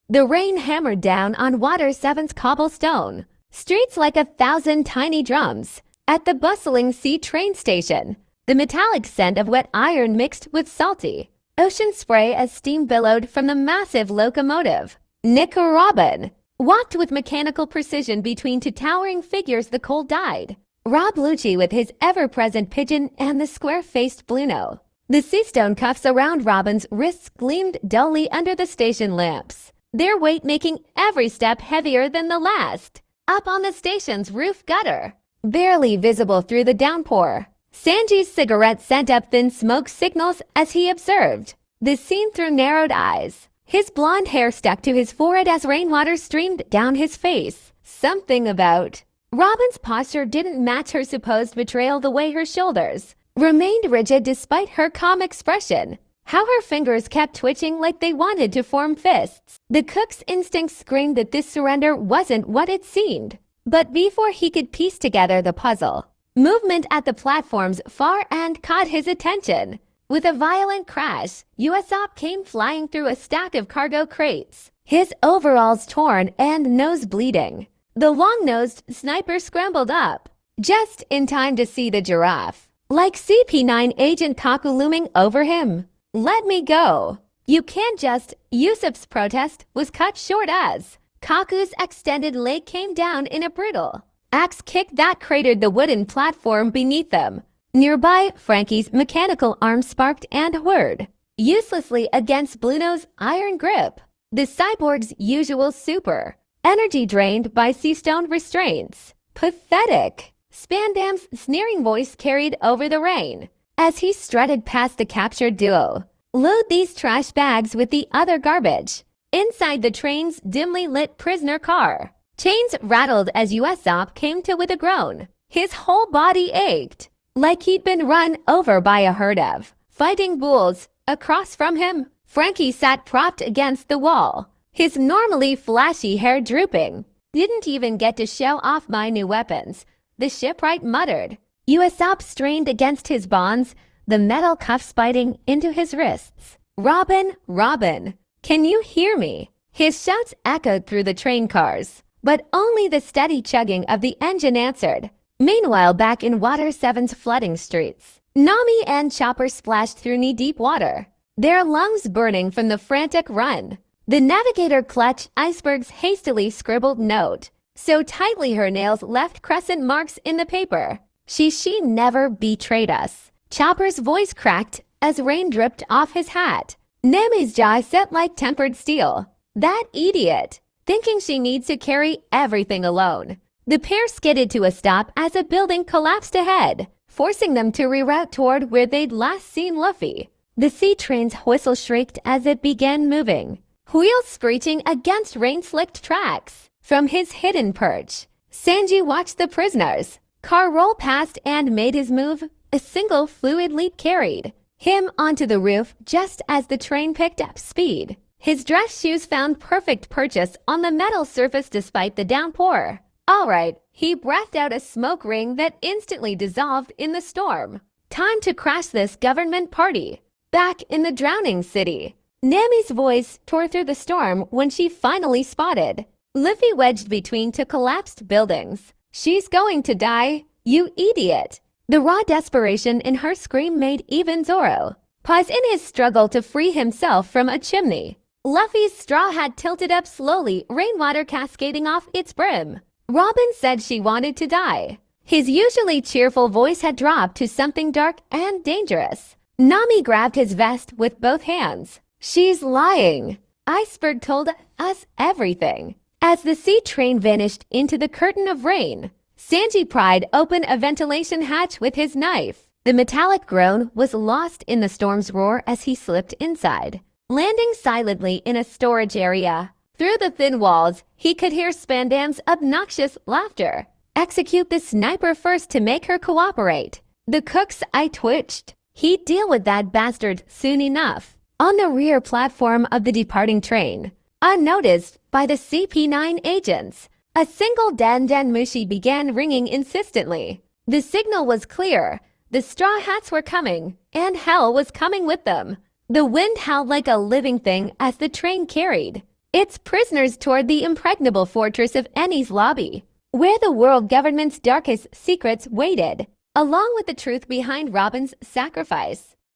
The rain hammered down on Water 7's cobblestone streets like 1,000 tiny drums. At the bustling sea train station, the metallic scent of wet iron mixed with salty ocean spray as steam billowed from the massive locomotive. Nick Robin walked with mechanical precision between two towering figures the cold dyed. Rob Lucci with his ever-present pigeon and the square-faced Bluno. The seastone cuffs around Robin's wrists gleamed dully under the station lamps, their weight making every step heavier than the last. Up on the station's roof gutter, barely visible through the downpour, Sanji's cigarette sent up thin smoke signals as he observed the scene through narrowed eyes. His blonde hair stuck to his forehead as rainwater streamed down his face. Something about Robin's posture didn't match her supposed betrayal, the way her shoulders remained rigid despite her calm expression. How her fingers kept twitching like they wanted to form fists. The cook's instincts screamed that this surrender wasn't what it seemed. But before he could piece together the puzzle, movement at the platform's far end caught his attention. With a violent crash, Usopp came flying through a stack of cargo crates, his overalls torn and nose bleeding. The long-nosed sniper scrambled up, just in time to see the giraffe, like CP9 agent Kaku looming over him. "Let me go. You can't just..." Usopp's protest was cut short as Kaku's extended leg came down in a brutal axe kick that cratered the wooden platform beneath them. Nearby, Franky's mechanical arm sparked and whirred uselessly against Bluno's iron grip. The cyborg's usual super energy drained by seastone restraints. Pathetic. Spandam's sneering voice carried over the rain as he strutted past the captured duo. "Load these trash bags with the other garbage." Inside the train's dimly lit prisoner car, chains rattled as Usopp came to with a groan. His whole body ached, like he'd been run over by a herd of fighting bulls. Across from him, Franky sat propped against the wall, his normally flashy hair drooping. "Didn't even get to show off my new weapons," the shipwright muttered. Usopp strained against his bonds, the metal cuffs biting into his wrists. "Robin, Robin, can you hear me?" His shouts echoed through the train cars, but only the steady chugging of the engine answered. Meanwhile, back in Water 7's flooding streets, Nami and Chopper splashed through knee-deep water, their lungs burning from the frantic run. The navigator clutched Iceberg's hastily scribbled note so tightly her nails left crescent marks in the paper. She never betrayed us." Chopper's voice cracked as rain dripped off his hat. Nami's jaw set like tempered steel. "That idiot, thinking she needs to carry everything alone." The pair skidded to a stop as a building collapsed ahead, forcing them to reroute toward where they'd last seen Luffy. The sea train's whistle shrieked as it began moving, wheels screeching against rain-slicked tracks. From his hidden perch, Sanji watched the prisoners' car roll past and made his move. A single fluid leap carried him onto the roof just as the train picked up speed. His dress shoes found perfect purchase on the metal surface despite the downpour. "All right," he breathed out a smoke ring that instantly dissolved in the storm. "Time to crash this government party." Back in the drowning city, Nami's voice tore through the storm when she finally spotted Luffy wedged between two collapsed buildings. "She's going to die, you idiot." The raw desperation in her scream made even Zoro pause in his struggle to free himself from a chimney. Luffy's straw hat tilted up slowly, rainwater cascading off its brim. Robin said she wanted to die. His usually cheerful voice had dropped to something dark and dangerous. Nami grabbed his vest with both hands. "She's lying. Iceberg told us everything." As the sea train vanished into the curtain of rain, Sanji pried open a ventilation hatch with his knife. The metallic groan was lost in the storm's roar as he slipped inside, landing silently in a storage area. Through the thin walls, he could hear Spandam's obnoxious laughter. "Execute the sniper first to make her cooperate." The cook's eye twitched. He'd deal with that bastard soon enough. On the rear platform of the departing train, unnoticed by the CP9 agents, a single Dan Mushi began ringing insistently. The signal was clear. The straw hats were coming, and hell was coming with them. The wind howled like a living thing as the train carried its prisoners toward the impregnable fortress of Enies Lobby, where the world government's darkest secrets waited, along with the truth behind Robin's sacrifice.